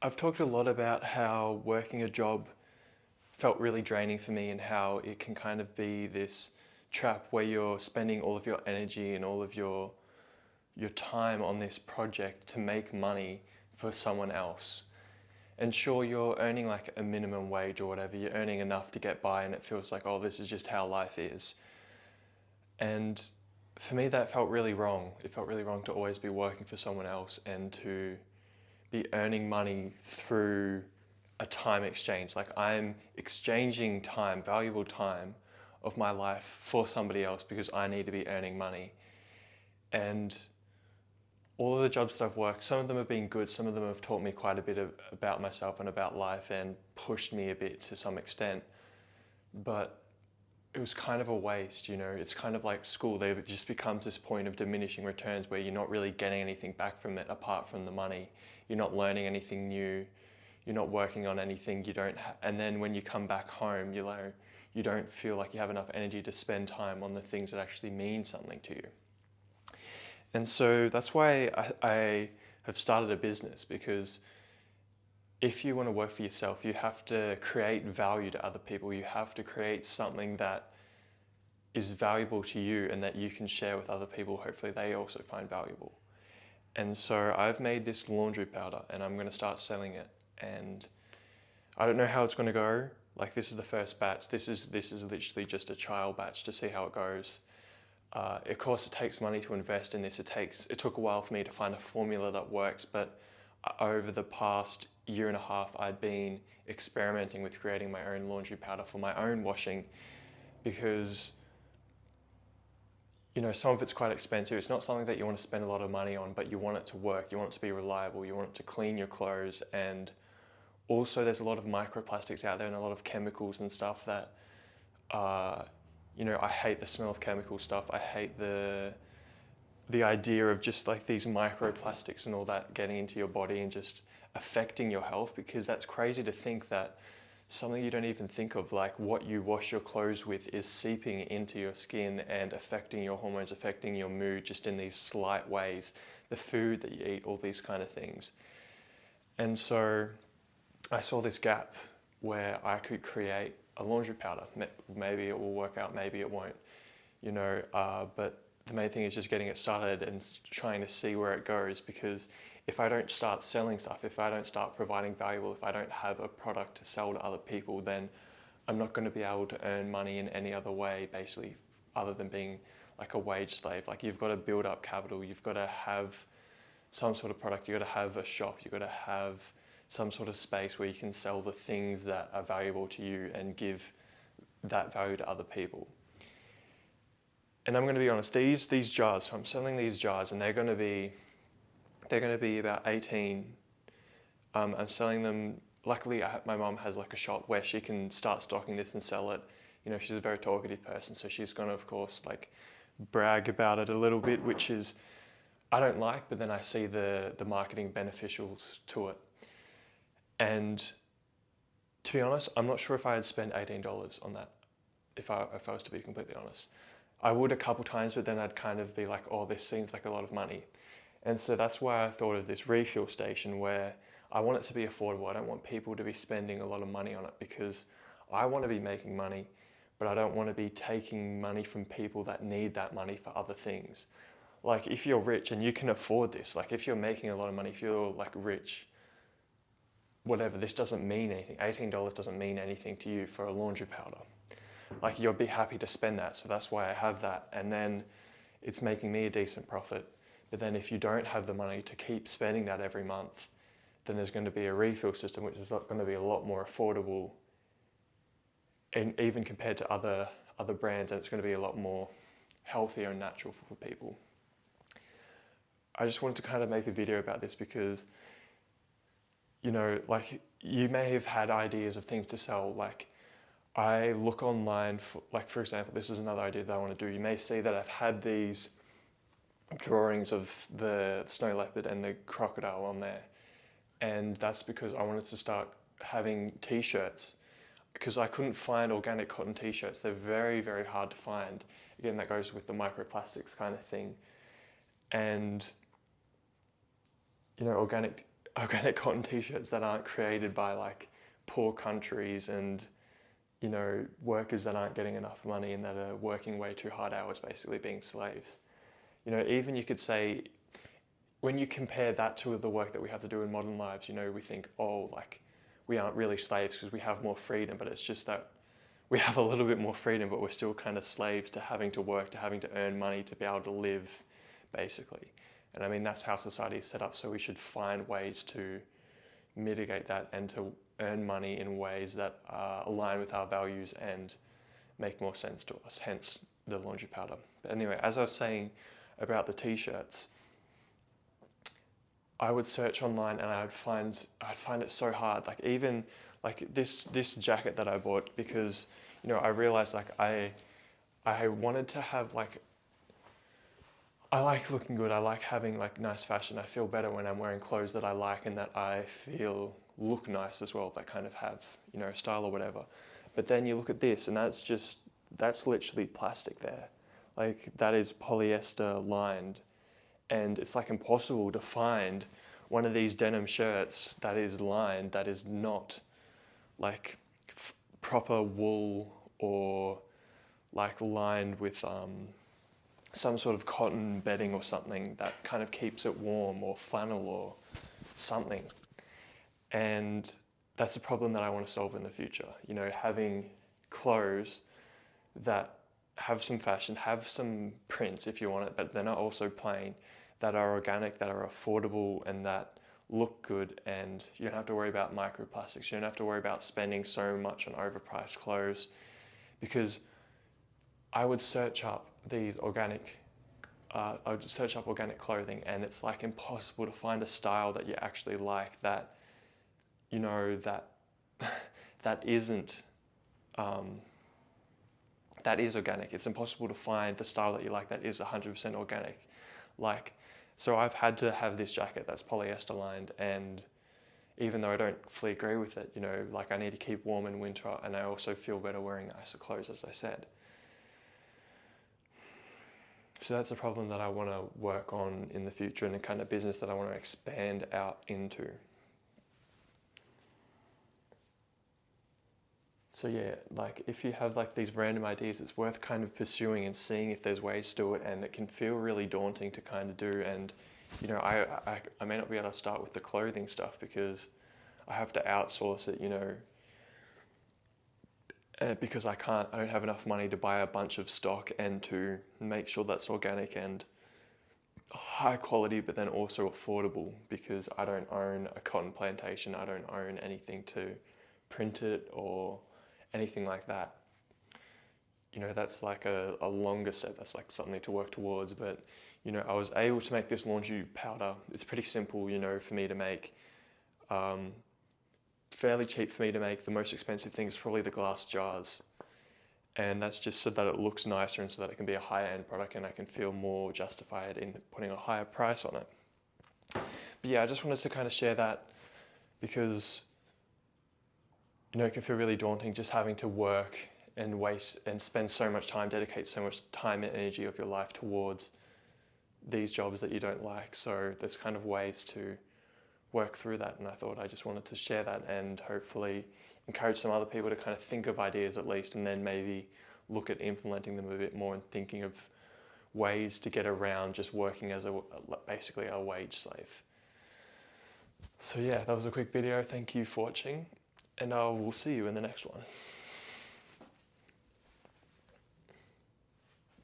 I've talked a lot about how working a job felt really draining for me and how it can kind of be this trap where you're spending all of your energy and all of your time on this project to make money for someone else. And sure, you're earning like a minimum wage or whatever, you're earning enough to get by and it feels like, oh, this is just how life is. And for me, that felt really wrong. It felt really wrong to always be working for someone else and to be earning money through a time exchange. Like I'm exchanging time, valuable time of my life for somebody else because I need to be earning money. And all of the jobs that I've worked, some of them have been good, some of them have taught me quite a bit about myself and about life and pushed me a bit to some extent. But it was kind of a waste, you know. It's kind of like school. There just becomes this point of diminishing returns where you're not really getting anything back from it apart from the money. You're not learning anything new. You're not working on anything. And then when you come back home, you don't feel like you have enough energy to spend time on the things that actually mean something to you. And so that's why I have started a business, because if you want to work for yourself, you have to create value to other people. You have to create something that is valuable to you and that you can share with other people. Hopefully they also find valuable. And so I've made this laundry powder and I'm going to start selling it. And I don't know how it's going to go. Like, this is the first batch. This is literally just a trial batch to see how it goes. Of course, it takes money to invest in this. It took a while for me to find a formula that works, but over the past year and a half, I'd been experimenting with creating my own laundry powder for my own washing, because some of it's quite expensive. It's not something that you want to spend a lot of money on, but you want it to work. You want it to be reliable. You want it to clean your clothes. And also there's a lot of microplastics out there and a lot of chemicals and stuff that, I hate the smell of chemical stuff. I hate the idea of just like these microplastics and all that getting into your body and just affecting your health, because that's crazy to think that something you don't even think of, like what you wash your clothes with, is seeping into your skin and affecting your hormones, affecting your mood just in these slight ways, the food that you eat, all these kind of things. And so I saw this gap where I could create a laundry powder. Maybe it will work out, maybe it won't, but the main thing is just getting it started and trying to see where it goes, because if I don't start selling stuff, if I don't start providing valuable, if I don't have a product to sell to other people, then I'm not going to be able to earn money in any other way, basically, other than being like a wage slave. Like, you've got to build up capital, you've got to have some sort of product, you've got to have a shop, you've got to have some sort of space where you can sell the things that are valuable to you and give that value to other people. And I'm going to be honest, these jars, so I'm selling these jars and they're going to be about 18. I'm selling them. Luckily, my mum has like a shop where she can start stocking this and sell it. She's a very talkative person, so she's going to, of course, like brag about it a little bit, which is, I don't like, but then I see the marketing beneficials to it. And to be honest, I'm not sure if I'd spend $18 on that, if I was to be completely honest. I would a couple times, but then I'd kind of be like, oh, this seems like a lot of money. And so that's why I thought of this refuel station, where I want it to be affordable. I don't want people to be spending a lot of money on it, because I want to be making money, but I don't want to be taking money from people that need that money for other things. Like, if you're rich and you can afford this, like if you're making a lot of money, if you're like rich, whatever, this doesn't mean anything. $18 doesn't mean anything to you for a laundry powder. Like, you'll be happy to spend that, so that's why I have that. And then it's making me a decent profit. But then if you don't have the money to keep spending that every month, then there's going to be a refill system, which is going to be a lot more affordable, and even compared to other brands, and it's going to be a lot more healthier and natural for people. I just wanted to kind of make a video about this because, like, you may have had ideas of things to sell. Like, I look online for, like, for example, this is another idea that I want to do. You may see that I've had these drawings of the snow leopard and the crocodile on there. And that's because I wanted to start having t-shirts, because I couldn't find organic cotton t-shirts. They're very, very hard to find. Again, that goes with the microplastics kind of thing. And, organic organic cotton t-shirts that aren't created by like poor countries and, you know, workers that aren't getting enough money and that are working way too hard hours, basically being slaves. You know, even you could say, when you compare that to the work that we have to do in modern lives, you know, we think, oh, like, we aren't really slaves because we have more freedom, but it's just that we have a little bit more freedom, but we're still kind of slaves to having to work, to having to earn money to be able to live, basically. And I mean, that's how society is set up, so we should find ways to mitigate that and to earn money in ways that align with our values and make more sense to us, hence the laundry powder. But anyway, as I was saying about the t-shirts, I would search online and I'd find it so hard. Like even like this jacket that I bought, because you know I realized like I wanted to have like, I like looking good. I like having like nice fashion. I feel better when I'm wearing clothes that I like and that I feel look nice as well, that kind of have, you know, style or whatever. But then you look at this and that's literally plastic there. Like that is polyester lined, and it's like impossible to find one of these denim shirts that is lined, that is not like proper wool or like lined with some sort of cotton bedding or something that kind of keeps it warm, or flannel or something. And that's a problem that I want to solve in the future. You know, having clothes that have some fashion, have some prints if you want it, but they're not also plain, that are organic, that are affordable, and that look good, and you don't have to worry about microplastics. You don't have to worry about spending so much on overpriced clothes, because I would search up these organic, I would search up organic clothing, and it's like impossible to find a style that you actually like, that, you know, that that isn't that is organic. It's impossible to find the style that you like that is 100% organic. Like, so I've had to have this jacket that's polyester lined, and even though I don't fully agree with it, you know, like I need to keep warm in winter, and I also feel better wearing nicer clothes, as I said. So that's a problem that I want to work on in the future, and a kind of business that I want to expand out into. So yeah, like if you have like these random ideas, it's worth kind of pursuing and seeing if there's ways to do it, and it can feel really daunting to kind of do. And you know, I may not be able to start with the clothing stuff because I have to outsource it, you know, because I don't have enough money to buy a bunch of stock and to make sure that's organic and high quality, but then also affordable, because I don't own a cotton plantation. I don't own anything to print it or anything like that. You know, that's like a longer step. That's like something to work towards. But, you know, I was able to make this laundry powder. It's pretty simple, you know, for me to make. Fairly cheap for me to make. The most expensive thing is probably the glass jars. And that's just so that it looks nicer and so that it can be a higher end product and I can feel more justified in putting a higher price on it. But yeah, I just wanted to kind of share that, because you know, it can feel really daunting just having to work and waste and spend so much time, dedicate so much time and energy of your life towards these jobs that you don't like. So there's kind of ways to work through that, and I thought I just wanted to share that and hopefully encourage some other people to kind of think of ideas at least, and then maybe look at implementing them a bit more and thinking of ways to get around just working as basically a wage slave. So yeah, that was a quick video. Thank you for watching, and I will see you in the next one.